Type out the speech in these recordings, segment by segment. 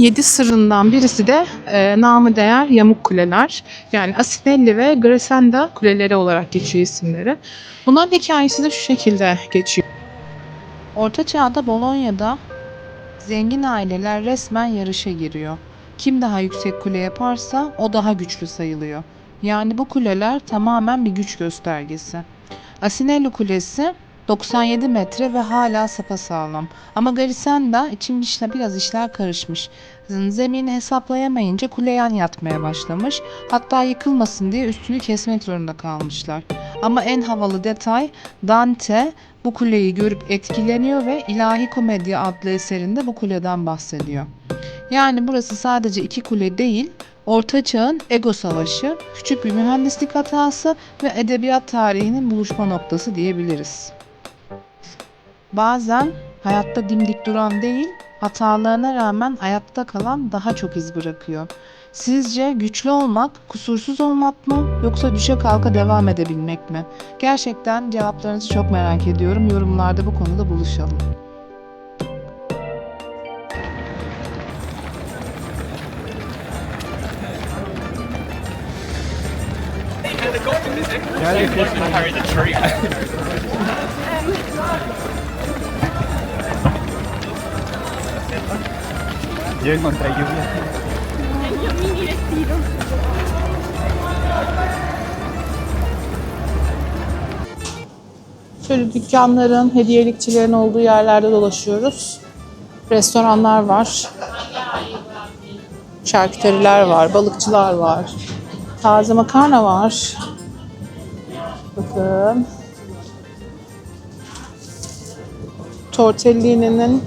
7 sırrından birisi de namı değer Yamuk Kuleler. Yani Asinelli ve Gresenda Kuleleri olarak geçiyor isimleri. Bunların hikayesi de şu şekilde geçiyor. Orta Çağ'da Bolonya'da zengin aileler resmen yarışa giriyor. Kim daha yüksek kule yaparsa o daha güçlü sayılıyor. Yani bu kuleler tamamen bir güç göstergesi. Asinelli Kulesi 97 metre ve hala sapasağlam. Ama Garisenda için biraz işler karışmış. Zemini hesaplayamayınca kule yan yatmaya başlamış. Hatta yıkılmasın diye üstünü kesmek zorunda kalmışlar. Ama en havalı detay, Dante bu kuleyi görüp etkileniyor ve İlahi Komedya adlı eserinde bu kuleden bahsediyor. Yani burası sadece iki kule değil, Orta Çağ'ın ego savaşı, küçük bir mühendislik hatası ve edebiyat tarihinin buluşma noktası diyebiliriz. Bazen hayatta dimdik duran değil, hatalarına rağmen ayakta kalan daha çok iz bırakıyor. Sizce güçlü olmak, kusursuz olmak mı yoksa düşe kalka devam edebilmek mi? Gerçekten cevaplarınızı çok merak ediyorum. Yorumlarda bu konuda buluşalım. Yo encontré lluvia. Şöyle dükkanların, hediyelikçilerin olduğu yerlerde dolaşıyoruz. Restoranlar var. Şarküteriler var, balıkçılar var. Taze makarna var. Bakın. Tortellini'nin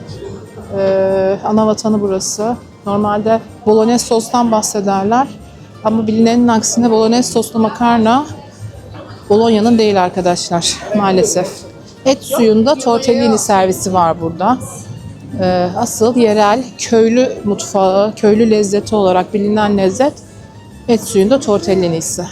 ana vatanı burası. Normalde bolognese sostan bahsederler. Ama bilinenin aksine bolognese soslu makarna Bolonya'nın değil arkadaşlar maalesef. Et suyunda tortellini servisi var burada. Asıl yerel köylü mutfağı, köylü lezzeti olarak bilinen lezzet et suyunda tortellinisi.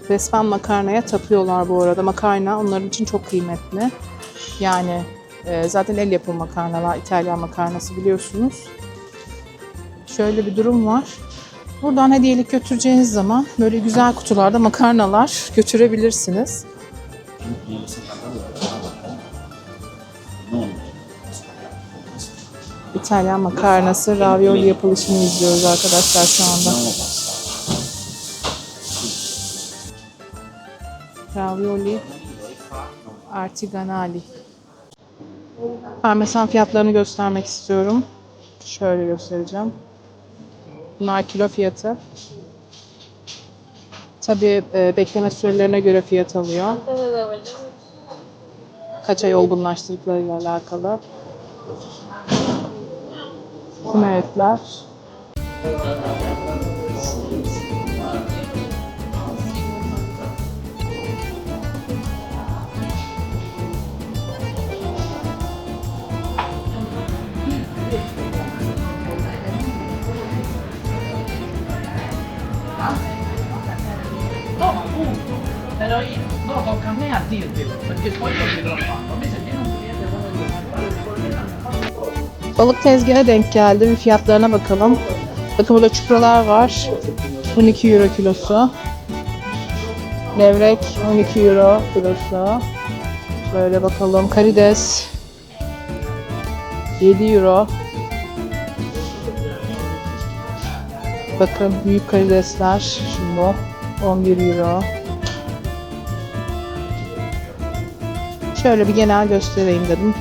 Resmen makarnaya tapıyorlar bu arada. Makarna onların için çok kıymetli. Yani zaten el yapımı makarnalar, İtalyan makarnası biliyorsunuz. Şöyle bir durum var. Buradan hediyelik götüreceğiniz zaman böyle güzel kutularda makarnalar götürebilirsiniz. İtalyan makarnası, ravioli yapılışını izliyoruz arkadaşlar şu anda. Ravioli artigianali. Parmesan fiyatlarını göstermek istiyorum. Şöyle göstereceğim. Bunlar kilo fiyatı. Tabii bekleme sürelerine göre fiyat alıyor. Kaç ay olgunlaştırdıklarıyla alakalı. Füme etler. Però dopo a me a dirvelo, perché poi io vedo la fatto, a me se viene un cliente Balık tezgahına denk geldi. Bir fiyatlarına bakalım. Bakın burada çupralar var. 12 euro kilosu. Levrek 12 euro kilosu. Böyle bakalım. Karides 7 euro. Bakın büyük karidesler. Şimdi bu 11 euro. Şöyle bir genel göstereyim dedim.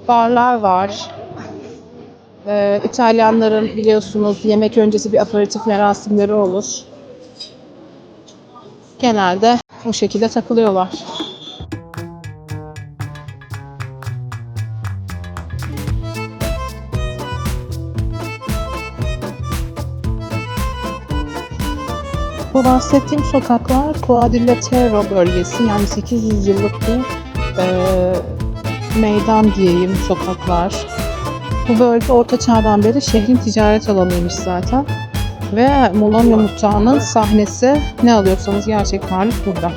Barlar var. İtalyanların biliyorsunuz yemek öncesi bir aperatif merasimleri olur. Genelde o şekilde takılıyorlar. Bu bahsettiğim sokaklar Quadrilatero bölgesi, yani 800 yıllık bir meydan diyeyim, sokaklar. Bu bölge Orta Çağ'dan beri şehrin ticaret alanıymış zaten. Ve Bologna mutfağının sahnesi, ne alıyorsanız gerçek varlık burada.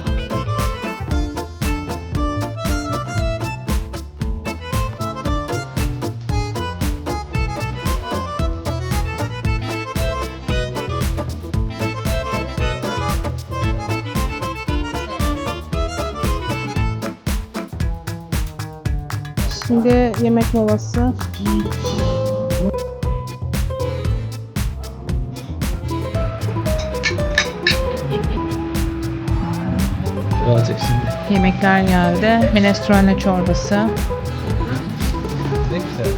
Şimdi yemek molası. Birazcık şimdi. Yemekler geldi. Minestrone çorbası. Ne güzel.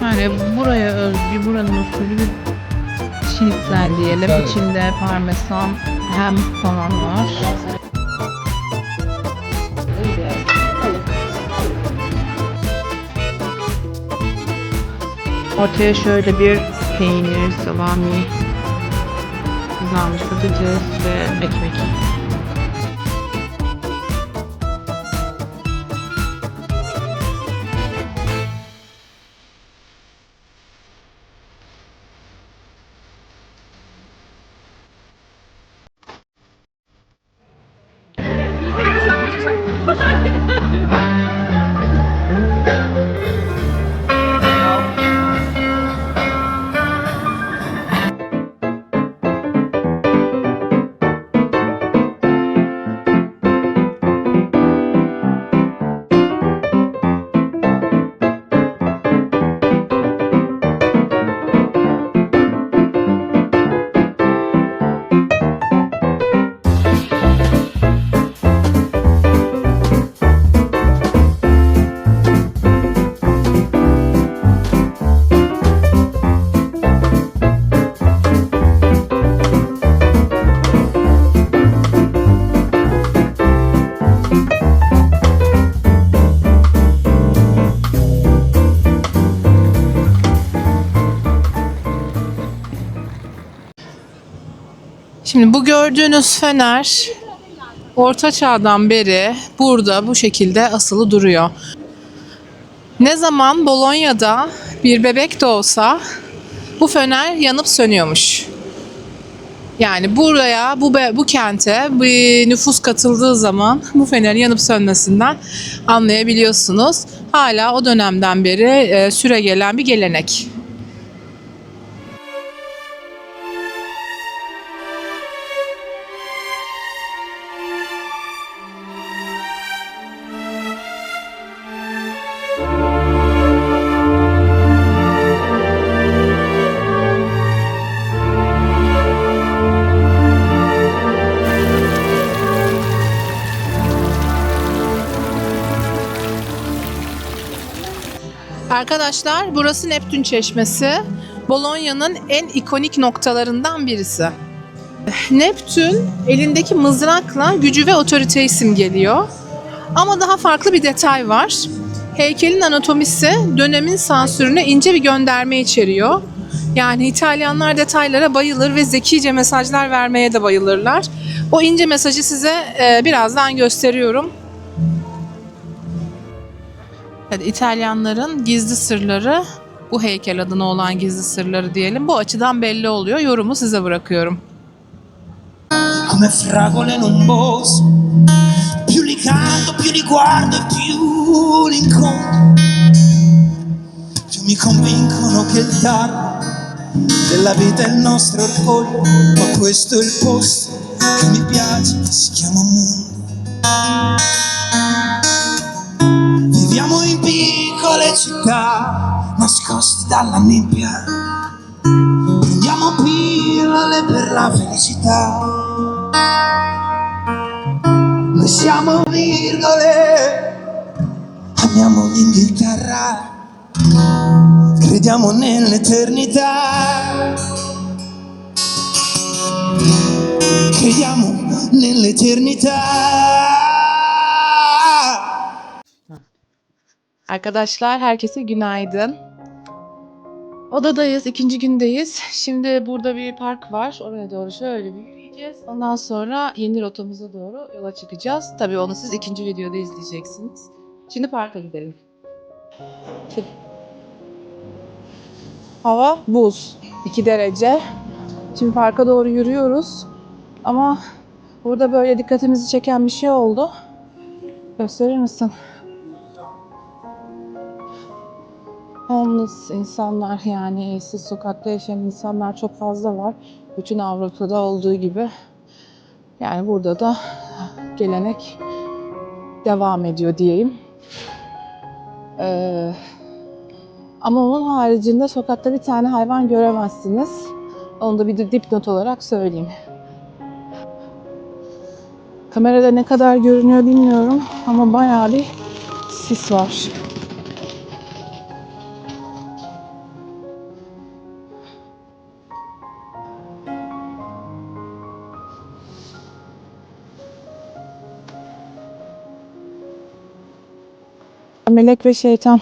Yani buraya özgü, buranın usulü bir şinitzel diyelim. Evet. İçinde parmesan, hem falan var. Ortaya şöyle bir peynir, salami, kızarmış patates ve ekmek. Şimdi bu gördüğünüz fener Orta Çağ'dan beri burada bu şekilde asılı duruyor. Ne zaman Bologna'da bir bebek doğsa bu fener yanıp sönüyormuş. Yani buraya, bu kente bir nüfus katıldığı zaman bu fenerin yanıp sönmesinden anlayabiliyorsunuz. Hala o dönemden beri süregelen bir gelenek. Arkadaşlar, burası Neptün Çeşmesi. Bologna'nın en ikonik noktalarından birisi. Neptün elindeki mızrakla gücü ve otoriteyi simgeliyor. Ama daha farklı bir detay var. Heykelin anatomisi dönemin sansürüne ince bir gönderme içeriyor. Yani İtalyanlar detaylara bayılır ve zekice mesajlar vermeye de bayılırlar. O ince mesajı size birazdan gösteriyorum. Evet, İtalyanların gizli sırları, bu heykel adına olan gizli sırları diyelim. Bu açıdan belli oluyor. Yorumu size bırakıyorum. Come fragole in un bosco, più li canto, più li guardo e più li incontro, più mi convincono che il tarlo della vita è il nostro orgoglio, ma questo è il posto che mi piace, si chiama mondo. Viviamo in piccole città, nascosti dalla nebbia, prendiamo pillole per la felicità. Noi siamo virgole, Suoniamo l'Inghilterra, crediamo nell'eternità, crediamo nell'eternità. Arkadaşlar herkese günaydın. Odadayız, ikinci gündeyiz. Şimdi burada bir park var. Oraya doğru şöyle bir yürüyeceğiz. Ondan sonra yeni rotamıza doğru yola çıkacağız. Tabii onu siz ikinci videoda izleyeceksiniz. Şimdi parka gidelim. Hava buz. 2 derece. Şimdi parka doğru yürüyoruz. Ama burada böyle dikkatimizi çeken bir şey oldu. Gösterir misin? Homeless insanlar, yani evsiz sokakta yaşayan insanlar çok fazla var. Bütün Avrupa'da olduğu gibi. Yani burada da gelenek devam ediyor diyeyim. Ama onun haricinde sokakta bir tane hayvan göremezsiniz. Onu da bir dipnot olarak söyleyeyim. Kamerada ne kadar görünüyor bilmiyorum ama bayağı bir sis var. Melek ve şeytan.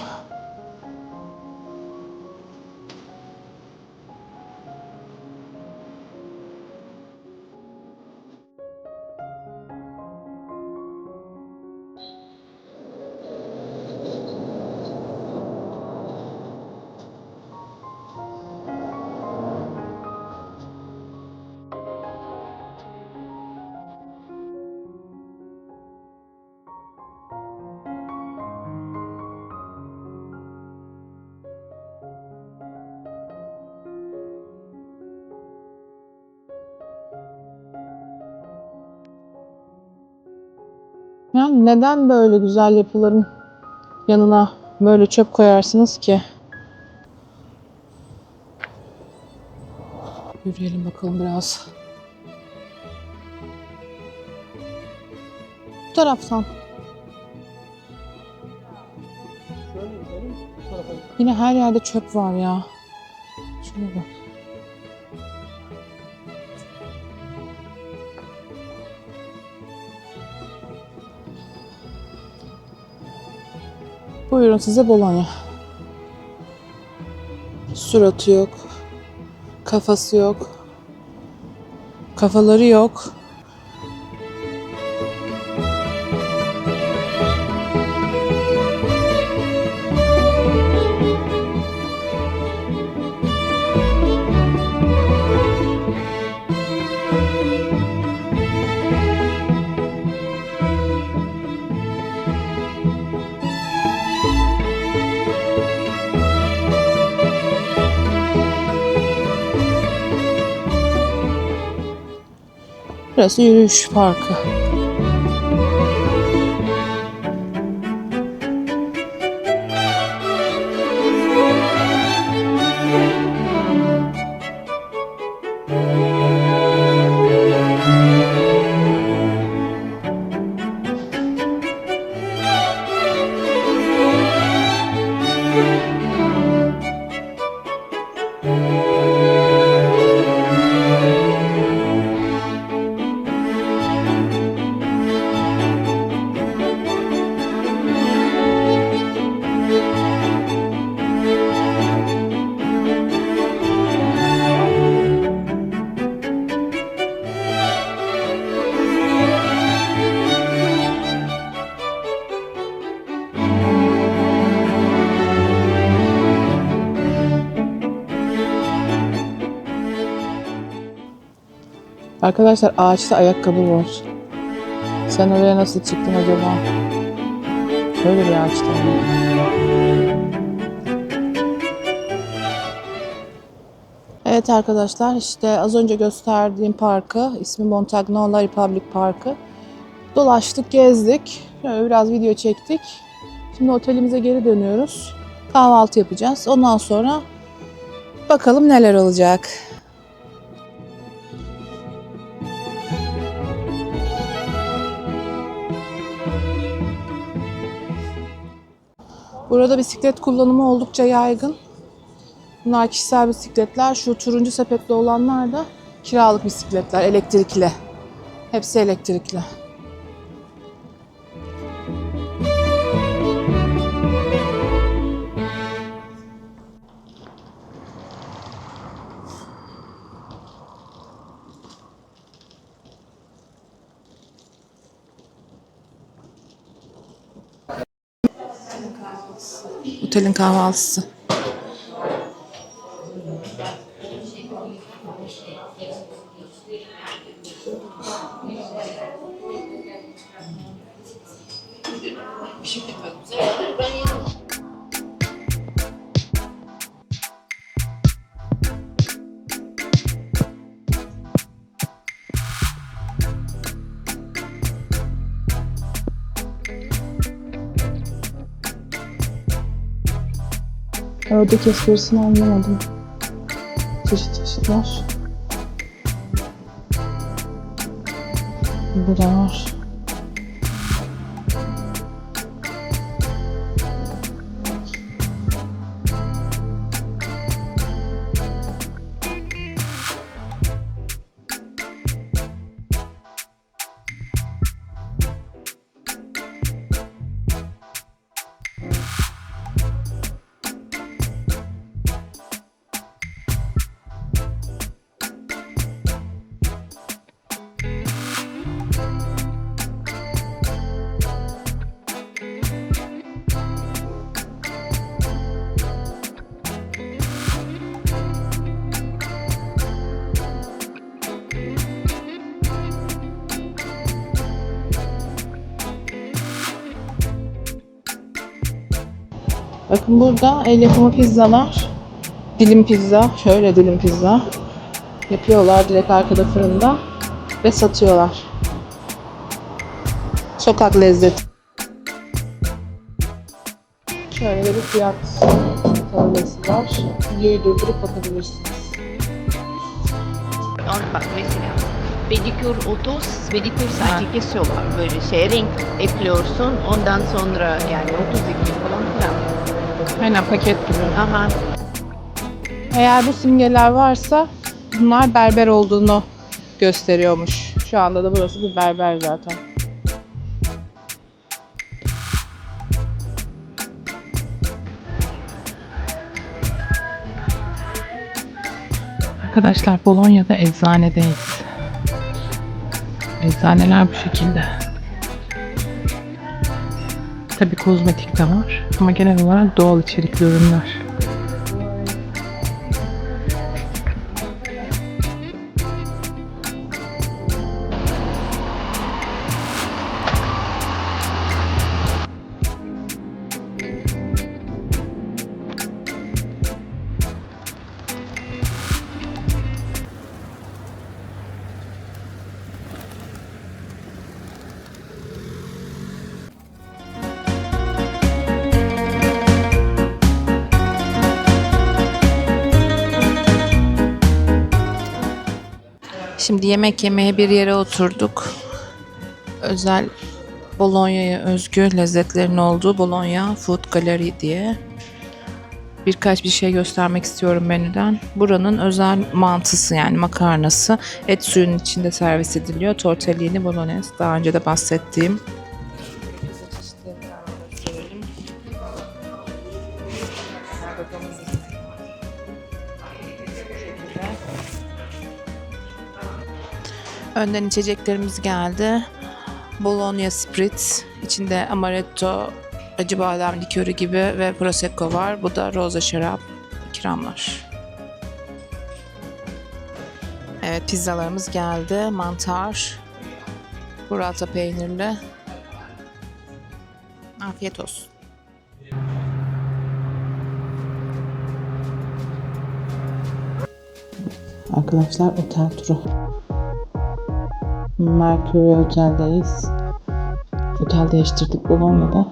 Yani neden böyle güzel yapıların yanına böyle çöp koyarsınız ki? Yürüyelim bakalım biraz. Bu taraftan. Yine her yerde çöp var ya. Şuna bak. Buyurun size Bologna. Suratı yok. Kafası yok. Kafaları yok. Burası yürüyüş parkı. Arkadaşlar ağaçta ayakkabı var. Sen oraya nasıl çıktın acaba? Böyle bir ağaçta mı? Evet arkadaşlar, işte az önce gösterdiğim parkı, ismi Montagnola Republic Parkı. Dolaştık, gezdik. Şöyle biraz video çektik. Şimdi otelimize geri dönüyoruz. Kahvaltı yapacağız. Ondan sonra bakalım neler olacak. Burada bisiklet kullanımı oldukça yaygın. Bunlar kişisel bisikletler. Şu turuncu sepetli olanlar da kiralık bisikletler, elektrikli. Hepsi elektrikli. Otelin kahvaltısı. Ördek esprisini anlamadım. Çeşit çeşit var. Bu da var. Bakın burada el yapımı pizzalar. Dilim pizza. Şöyle dilim pizza. Yapıyorlar direkt arkada fırında. Ve satıyorlar. Sokak lezzeti. Şöyle bir fiyat tabelası var. Videoyu durdurup bakabilirsiniz. Bak mesela pedikür 30, pedikür sadece kesiyorlar. Böyle renk ekliyorsun. Ondan sonra yani 32 falan filan. Aynen paket gibi. Aha. Eğer bu simgeler varsa bunlar berber olduğunu gösteriyormuş. Şu anda da burası bir berber zaten. Arkadaşlar Bolonya'da eczanedeyiz. Eczaneler bu şekilde. Tabii kozmetik de var ama genel olarak doğal içerikli ürünler. Şimdi yemek yemeye bir yere oturduk. Özel Bolonya'ya özgü lezzetlerin olduğu Bologna Food Gallery diye. Birkaç bir şey göstermek istiyorum menüden. Buranın özel mantısı yani makarnası et suyunun içinde servis ediliyor. Tortellini bolognese daha önce de bahsettiğim. Önden içeceklerimiz geldi. Bologna Spritz, içinde amaretto, acı badem likörü gibi ve prosecco var. Bu da roza şarap, ikramlar. Evet, pizzalarımız geldi. Mantar, burrata peynirli. Afiyet olsun. Arkadaşlar otel turu. Mercury Otel'deyiz. Otel değiştirdik Bolonya'da.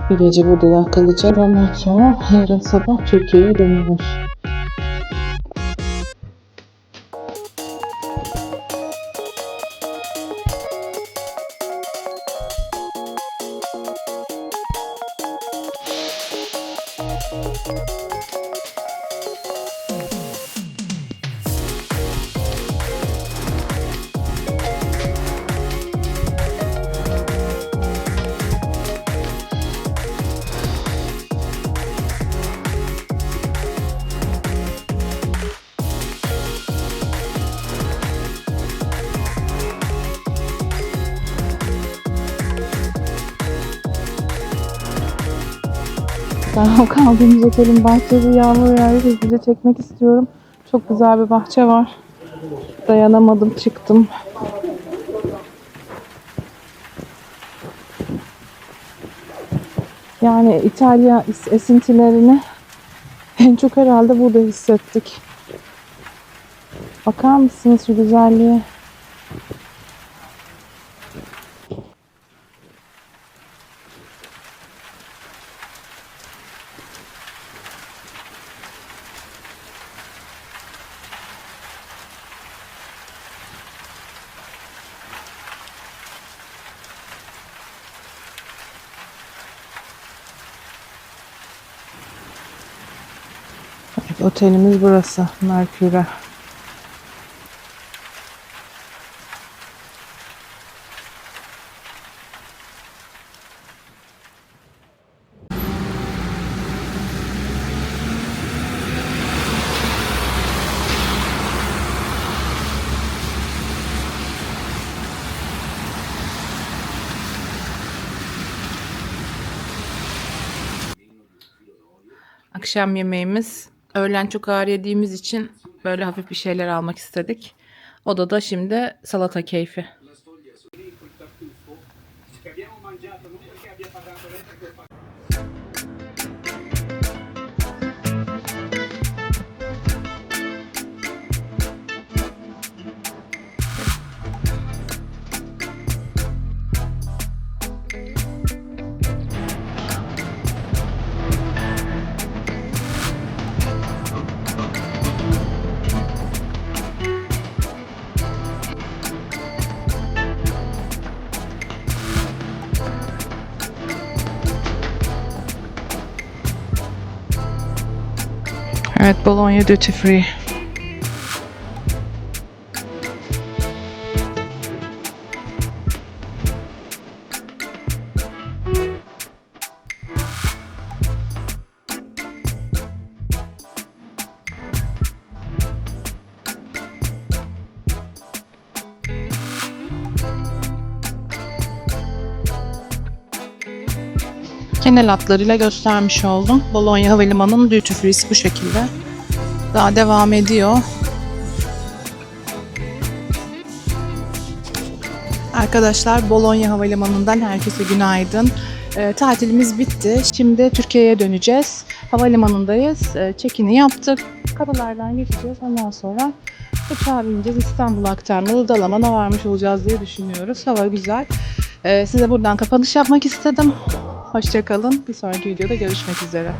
Bir gece burada da kalacağız. Ondan sonra yarın sabah Türkiye'ye dönüyoruz. Ben o kaldığımız otelin bahçesi yağmur yağıyor. Hızlıca çekmek istiyorum. Çok güzel bir bahçe var. Dayanamadım, çıktım. Yani İtalya esintilerini en çok herhalde burada hissettik. Bakar mısınız şu güzelliğe? Evet, otelimiz burası. Mercure. Akşam yemeğimiz. Öğlen çok ağır yediğimiz için böyle hafif bir şeyler almak istedik. Odada şimdi salata keyfi. Evet, Bologna Duty Free. Genel hatlarıyla göstermiş oldum. Bologna Havalimanı'nın duty free'si bu şekilde. Daha devam ediyor. Arkadaşlar, Bologna Havalimanı'ndan herkese günaydın. Tatilimiz bitti. Şimdi Türkiye'ye döneceğiz. Havalimanındayız. Check-in'i yaptık. Kapılardan geçeceğiz. Ondan sonra uçağa bineceğiz. İstanbul'a aktarmalı Dalaman'a varmış olacağız diye düşünüyoruz. Hava güzel. Size buradan kapanış yapmak istedim. Hoşça kalın. Bir sonraki videoda görüşmek üzere.